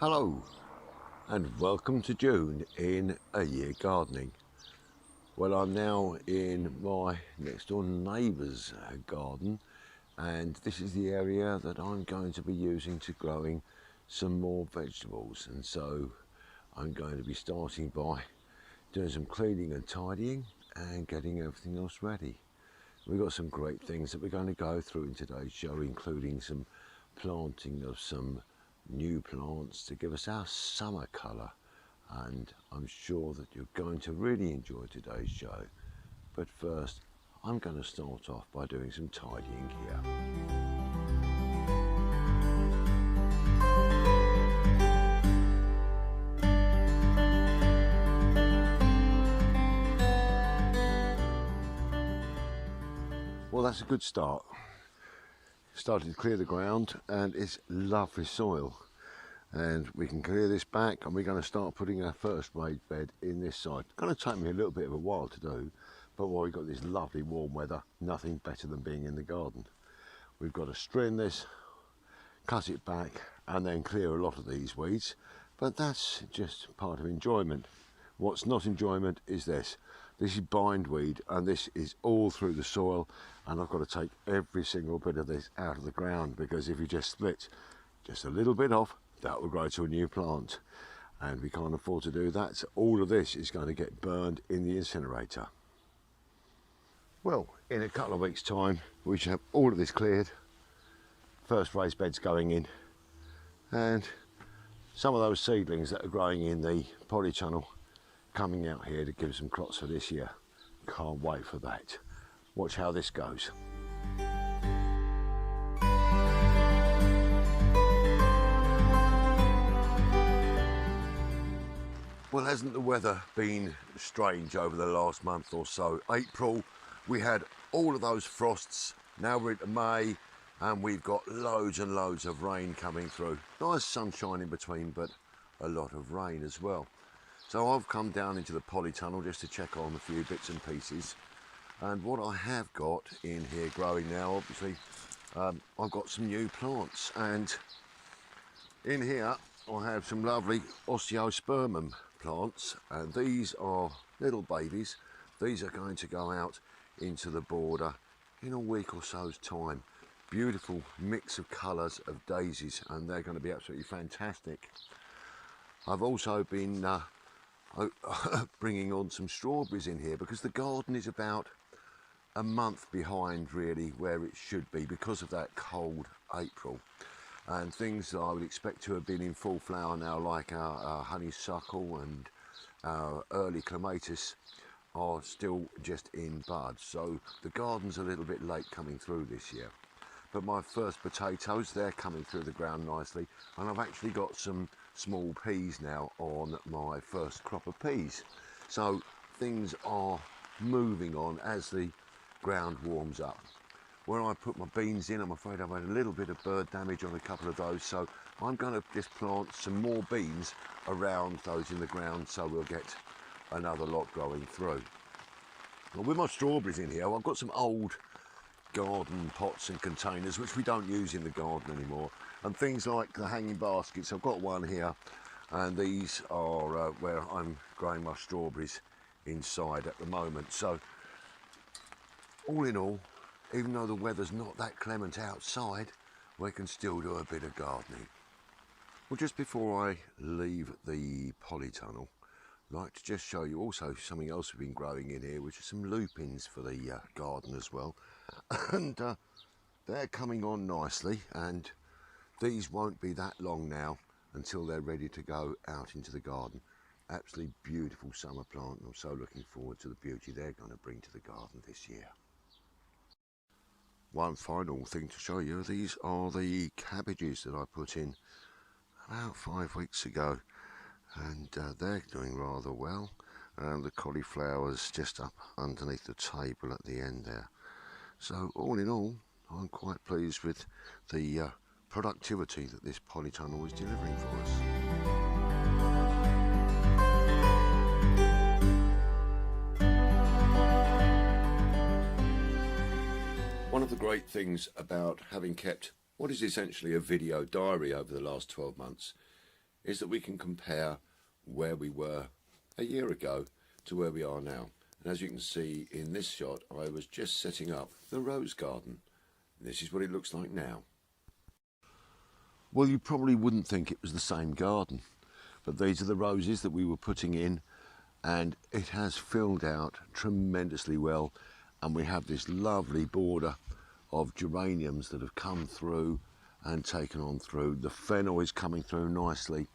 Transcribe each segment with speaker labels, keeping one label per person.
Speaker 1: Hello and welcome to June in A Year Gardening. Well, I'm now in my next door neighbour's garden, and this is the area that I'm going to be using to growing some more vegetables, and so I'm going to be starting by doing some cleaning and tidying and getting everything else ready. We've got some great things that we're going to go through in today's show, including some planting of some new plants to give us our summer colour, and I'm sure that you're going to really enjoy today's show. But first, I'm going to start off by doing some tidying here. Well, that's a good start. Started to clear the ground, and it's lovely soil, and we can clear this back, and we're going to start putting our first raised bed in this side. It's going to take me a little bit of a while to do, but while we've got this lovely warm weather, nothing better than being in the garden. We've got to string this, cut it back, and then clear a lot of these weeds, but that's just part of enjoyment. What's not enjoyment is this. This is bindweed, and this is all through the soil, and I've got to take every single bit of this out of the ground, because if you just split just a little bit off, that will grow to a new plant, and we can't afford to do that. So all of this is going to get burned in the incinerator. Well, in a couple of weeks' time, we should have all of this cleared, first raised beds going in, and some of those seedlings that are growing in the polytunnel coming out here to give some crops for this year. Can't wait for that. Watch how this goes. Well, hasn't the weather been strange over the last month or so? April, we had all of those frosts. Now we're into May, and we've got loads and loads of rain coming through. Nice sunshine in between, but a lot of rain as well. So I've come down into the polytunnel just to check on a few bits and pieces. And what I have got in here growing now, obviously, I've got some new plants. And in here, I have some lovely Osteospermum plants. And these are little babies. These are going to go out into the border in a week or so's time. Beautiful mix of colours of daisies, and they're going to be absolutely fantastic. I've also been bringing on some strawberries in here, because the garden is about a month behind really where it should be because of that cold April, and things that I would expect to have been in full flower now, like our honeysuckle and our early clematis, are still just in bud. So the garden's a little bit late coming through this year. But my first potatoes, they're coming through the ground nicely, and I've actually got some small peas now on my first crop of peas. So things are moving on as the ground warms up. Where I put my beans in, I'm afraid I've had a little bit of bird damage on a couple of those, so I'm going to just plant some more beans around those in the ground, so we'll get another lot growing through. Well, with my strawberries in here, I've got some old garden pots and containers which we don't use in the garden anymore, and things like the hanging baskets. I've got one here, and these are where I'm growing my strawberries inside at the moment. So all in all, even though the weather's not that clement outside, we can still do a bit of gardening. Well, just before I leave the polytunnel, I'd like to just show you also something else we've been growing in here, which is some lupins for the garden as well. And they're coming on nicely, and these won't be that long now until they're ready to go out into the garden. Absolutely beautiful summer plant, and I'm so looking forward to the beauty they're going to bring to the garden this year. One final thing to show you, these are the cabbages that I put in about 5 weeks ago, and they're doing rather well. The cauliflower's just up underneath the table at the end there. So all in all, I'm quite pleased with the productivity that this polytunnel is delivering for us. One of the great things about having kept what is essentially a video diary over the last 12 months is that we can compare where we were a year ago to where we are now. And as you can see in this shot, I was just setting up the rose garden. This is what it looks like now. Well, you probably wouldn't think it was the same garden, but these are the roses that we were putting in, and it has filled out tremendously well, and we have this lovely border of geraniums that have come through and taken on through. The fennel is coming through nicely,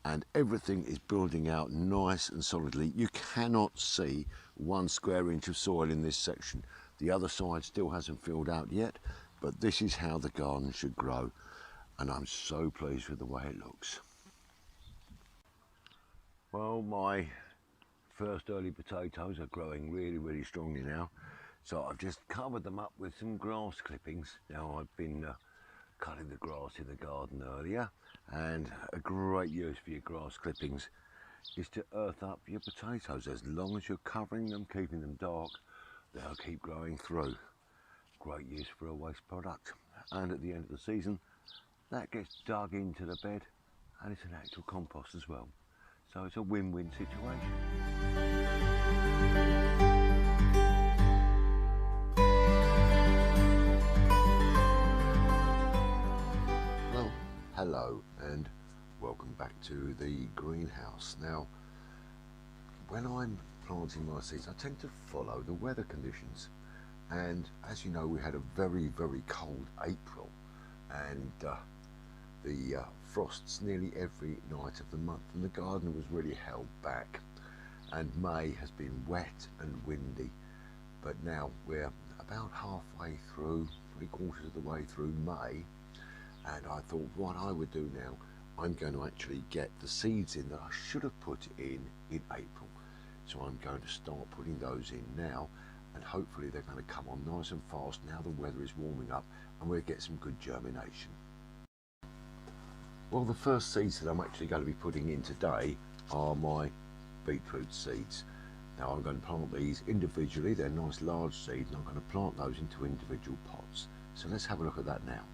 Speaker 1: and everything is building out nice and solidly. You cannot see 1 square inch of soil in this section. The other side still hasn't filled out yet, but this is how the garden should grow, and I'm so pleased with the way it looks. Well, my first early potatoes are growing really strongly now, so I've just covered them up with some grass clippings. Now, I've been cutting the grass in the garden earlier, and a great use for your grass clippings is to earth up your potatoes. As long as you're covering them, keeping them dark, they'll keep growing through. Great use for a waste product, and at the end of the season that gets dug into the bed, and it's an actual compost as well, so it's a win-win situation. Well, hello and welcome back to the greenhouse. Now, when I'm planting my seeds, I tend to follow the weather conditions, and as you know, we had a very cold April, and the frosts nearly every night of the month, and the garden was really held back, and May has been wet and windy, but now we're about halfway through, 3/4 of the way through May, and I thought what I would do now, I'm going to actually get the seeds in that I should have put in April. So I'm going to start putting those in now, and hopefully they're going to come on nice and fast now the weather is warming up, and we'll get some good germination. Well, the first seeds that I'm actually going to be putting in today are my beetroot seeds. Now, I'm going to plant these individually. They're nice large seeds, and I'm going to plant those into individual pots. So let's have a look at that now.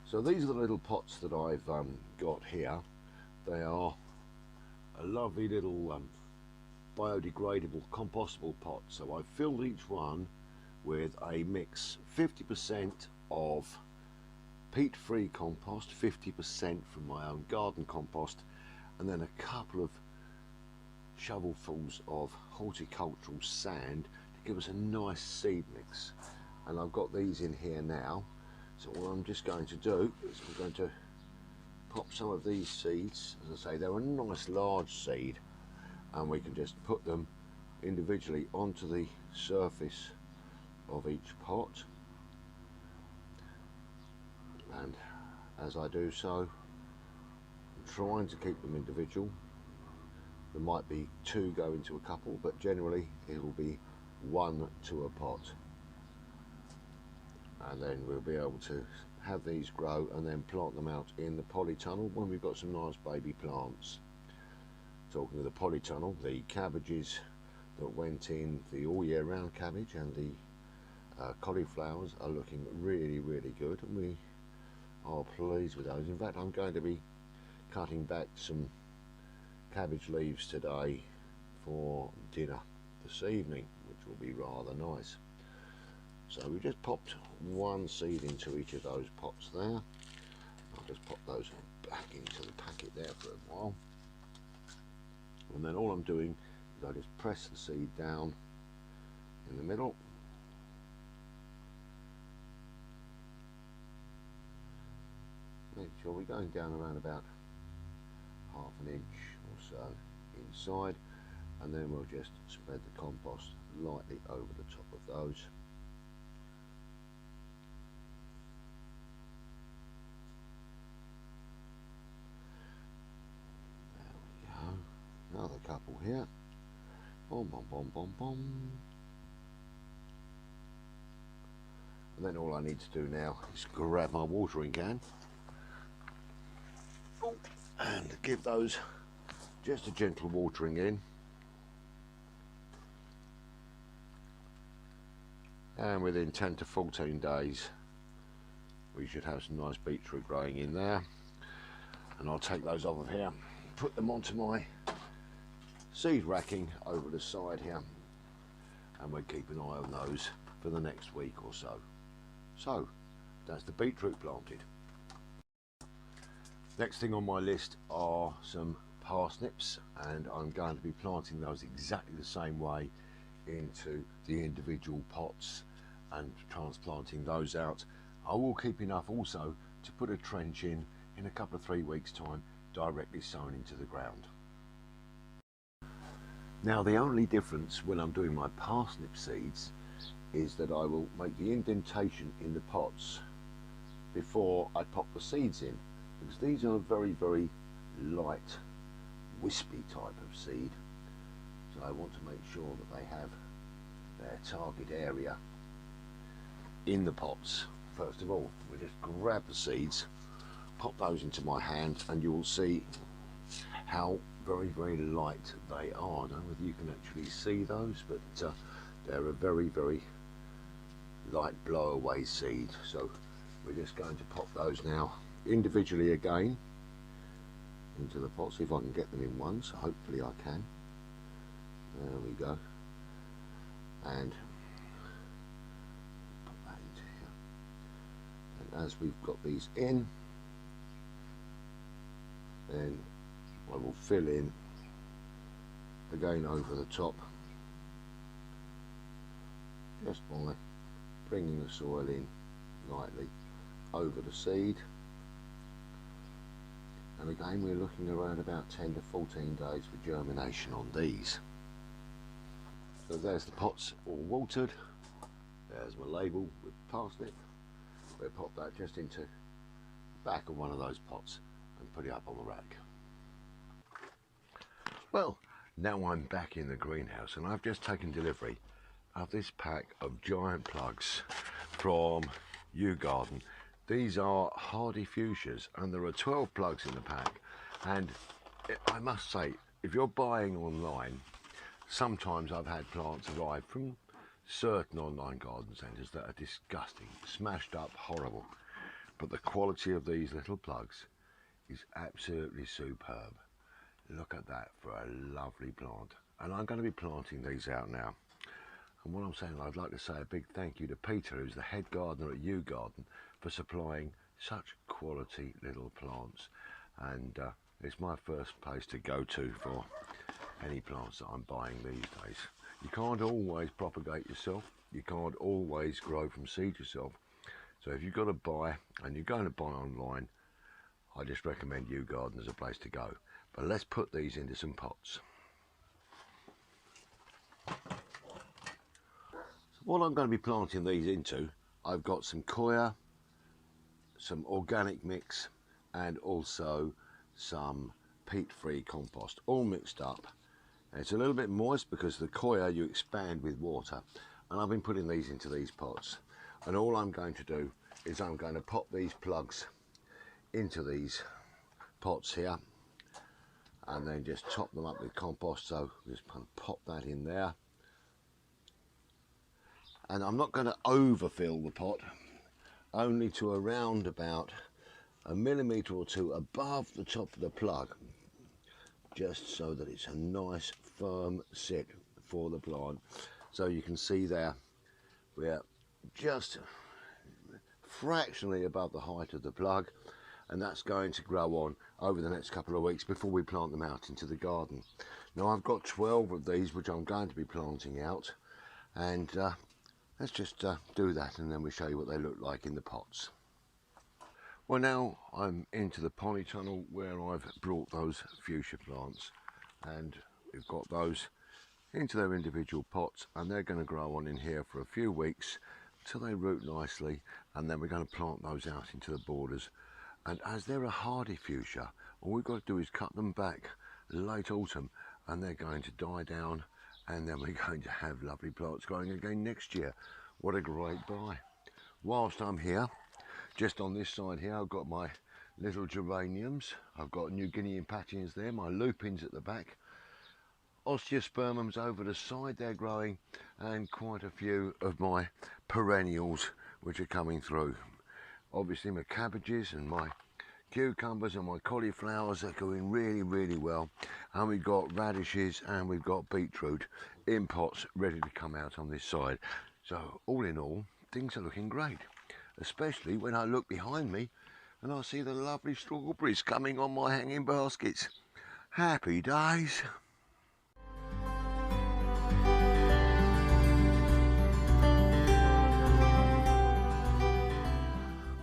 Speaker 1: So these are the little pots that I've got here. They are a lovely little biodegradable compostable pot. So I've filled each one with a mix, 50% of peat-free compost, 50% from my own garden compost, and then a couple of shovelfuls of horticultural sand to give us a nice seed mix. And I've got these in here now, so what I'm just going to do is I'm going to pop some of these seeds. As I say, they're a nice large seed, and we can just put them individually onto the surface of each pot. And as I do so, I'm trying to keep them individual. There might be 2 go into a couple, but generally it will be 1 to a pot. And then we'll be able to have these grow and then plant them out in the polytunnel when we've got some nice baby plants. Talking of the polytunnel, the cabbages that went in, the all year round cabbage and the cauliflowers are looking really good, and we are pleased with those. In fact, I'm going to be cutting back some cabbage leaves today for dinner this evening, which will be rather nice. So we just popped 1 seed into each of those pots there. I'll just pop those back into the packet there for a while, and then all I'm doing is I just press the seed down in the middle, make sure we're going down around about 1/2 inch or so inside, and then we'll just spread the compost lightly over the top of those. There we go, another couple here. Boom, boom, boom, boom, boom. And then all I need to do now is grab my watering can and give those just a gentle watering in, and within 10 to 14 days we should have some nice beetroot growing in there. and I'll take those off of here, put them onto my seed racking over the side here, and we'll keep an eye on those for the next week or so. So that's the beetroot planted. Next thing on my list are some parsnips, and I'm going to be planting those exactly the same way into the individual pots and transplanting those out. I will keep enough also to put a trench in a couple of 3 weeks time, directly sown into the ground. Now the only difference when I'm doing my parsnip seeds is that I will make the indentation in the pots before I pop the seeds in, because these are very, very light, wispy type of seed, so I want to make sure that they have their target area in the pots. First of all, we just grab the seeds, pop those into my hand, and you will see how very, very light they are. I don't know whether you can actually see those, but they're a very, very light blow away seed. So we're just going to pop those now individually again into the pot, see if I can get them in one, so hopefully I can. There we go, and put that into here, and as we've got these in, then I will fill in again over the top, just by bringing the soil in lightly over the seed. And again, we're looking around about 10 to 14 days for germination on these. So there's the pots all watered. There's my label with parsnip. We'll pop that just into the back of one of those pots and put it up on the rack. Well, now I'm back in the greenhouse, and I've just taken delivery of this pack of giant plugs from Garden. These are hardy fuchsias, and there are 12 plugs in the pack. And I must say, if you're buying online, sometimes I've had plants arrive from certain online garden centres that are disgusting, smashed up, horrible. But the quality of these little plugs is absolutely superb. Look at that for a lovely plant. And I'm going to be planting these out now. And what I'm saying, I'd like to say a big thank you to Peter, who's the head gardener at Garden, for supplying such quality little plants. And it's my first place to go to for any plants that I'm buying these days. You can't always propagate yourself. You can't always grow from seed yourself. So if you've got to buy, and you're going to buy online, I just recommend Garden as a place to go. But let's put these into some pots. What I'm going to be planting these into, I've got some coir, some organic mix, and also some peat-free compost, all mixed up. And it's a little bit moist because the coir you expand with water, and I've been putting these into these pots. And all I'm going to do is I'm going to pop these plugs into these pots here, and then just top them up with compost. So just pop that in there. And I'm not going to overfill the pot, only to around about a millimetre or two above the top of the plug, just so that it's a nice firm sit for the plant. So you can see there, we're just fractionally above the height of the plug, and that's going to grow on over the next couple of weeks before we plant them out into the garden. Now I've got 12 of these which I'm going to be planting out, and let's just do that, and then we'll show you what they look like in the pots. Well, now I'm into the polytunnel where I've brought those fuchsia plants, and we've got those into their individual pots, and they're going to grow on in here for a few weeks until they root nicely, and then we're going to plant those out into the borders. And as they're a hardy fuchsia, all we've got to do is cut them back late autumn, and they're going to die down, and then we're going to have lovely plants growing again next year. What a great buy. Whilst I'm here, just on this side here, I've got my little geraniums. I've got New Guinea impatiens there, my Loopings at the back, Osteospermums over the side, they're growing, and quite a few of my perennials which are coming through. Obviously my cabbages and my cucumbers and my cauliflowers are going really well, and we've got radishes and we've got beetroot in pots ready to come out on this side. So all in all, things are looking great, especially when I look behind me and I see the lovely strawberries coming on my hanging baskets. Happy days.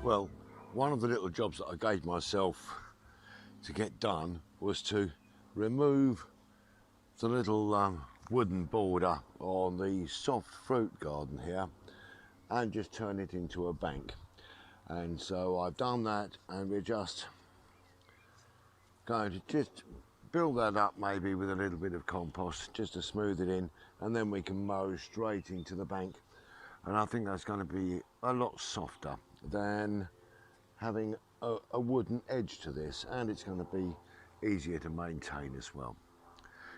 Speaker 1: Well, one of the little jobs that I gave myself to get done was to remove the little wooden border on the soft fruit garden here and just turn it into a bank. And so I've done that, and we're just going to just build that up maybe with a little bit of compost just to smooth it in, and then we can mow straight into the bank. And I think that's going to be a lot softer than having a wooden edge to this, and it's going to be easier to maintain as well.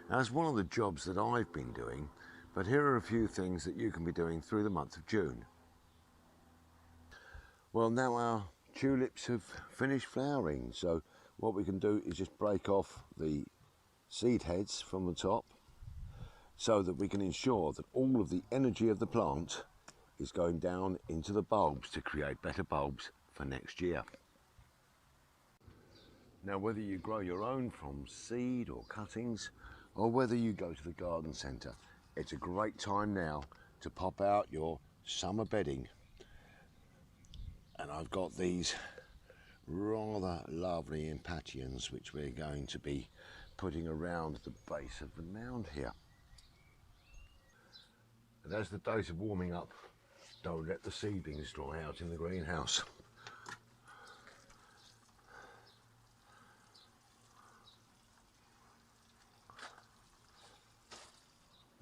Speaker 1: Now, that's one of the jobs that I've been doing, but here are a few things that you can be doing through the month of June. Well, now our tulips have finished flowering, so what we can do is just break off the seed heads from the top so that we can ensure that all of the energy of the plant is going down into the bulbs to create better bulbs for next year. Now, whether you grow your own from seed or cuttings, or whether you go to the garden centre, it's a great time now to pop out your summer bedding. And I've got these rather lovely impatiens which we're going to be putting around the base of the mound here. And as the days are warming up, don't let the seedlings dry out in the greenhouse.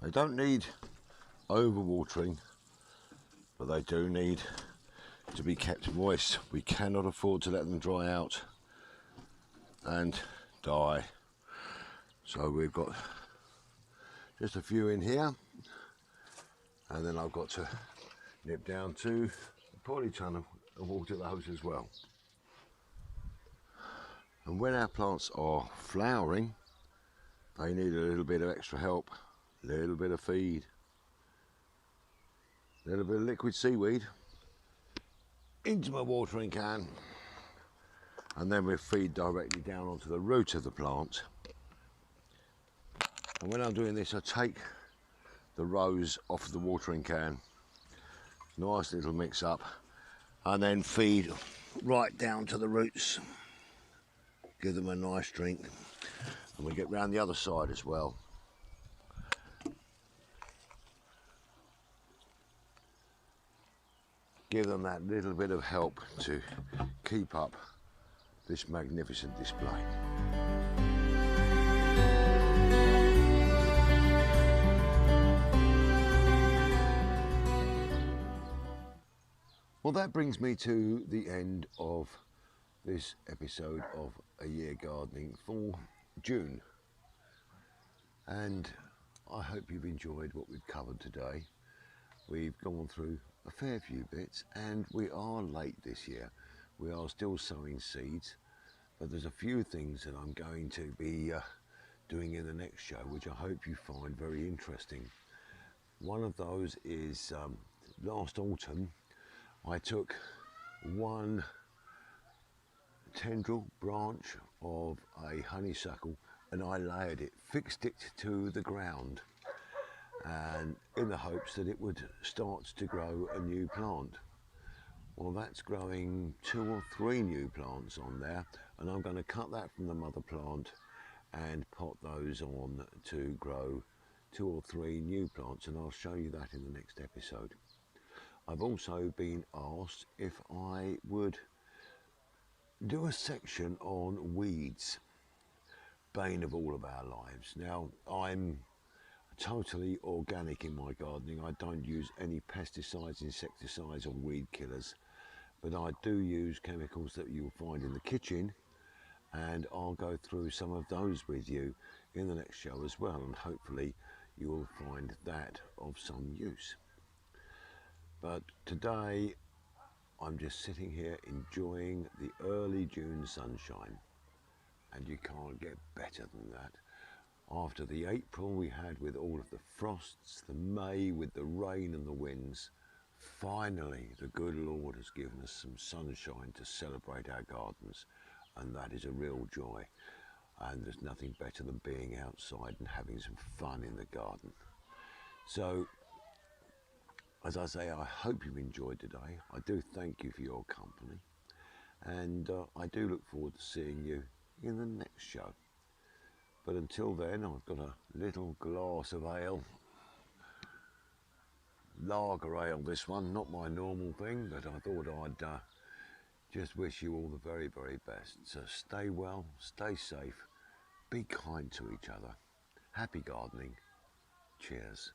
Speaker 1: They don't need overwatering, but they do need to be kept moist. We cannot afford to let them dry out and die. So we've got just a few in here, and then I've got to nip down to the polytunnel and water those as well. And when our plants are flowering, they need a little bit of extra help, a little bit of feed, a little bit of liquid seaweed into my watering can, and then we feed directly down onto the root of the plant. And when I'm doing this, I take the rose off the watering can, nice little mix up, and then feed right down to the roots, give them a nice drink, and we get round the other side as well. Give them that little bit of help to keep up this magnificent display. Well, that brings me to the end of this episode of A Year Gardening for June. And I hope you've enjoyed what we've covered today. We've gone through a fair few bits, and we are late this year. We are still sowing seeds, but there's a few things that I'm going to be doing in the next show, which I hope you find very interesting. One of those is last autumn I took one tendril branch of a honeysuckle and I layered it, fixed it to the ground, and in the hopes that it would start to grow a new plant. Well, that's growing 2 or 3 new plants on there, and I'm going to cut that from the mother plant and pot those on to grow 2 or 3 new plants, and I'll show you that in the next episode. I've also been asked if I would do a section on weeds, bane of all of our lives. Now, I'm totally organic in my gardening. I don't use any pesticides, insecticides or weed killers, but I do use chemicals that you'll find in the kitchen, and I'll go through some of those with you in the next show as well, and hopefully you will find that of some use. But today I'm just sitting here enjoying the early June sunshine, and you can't get better than that. After the April we had with all of the frosts, the May with the rain and the winds, finally the good Lord has given us some sunshine to celebrate our gardens, and that is a real joy. And there's nothing better than being outside and having some fun in the garden. So, as I say, I hope you've enjoyed today. I do thank you for your company, and I do look forward to seeing you in the next show. But until then, I've got a little glass of ale, lager ale this one, not my normal thing, but I thought I'd just wish you all the very, very best. So stay well, stay safe, be kind to each other. Happy gardening. Cheers.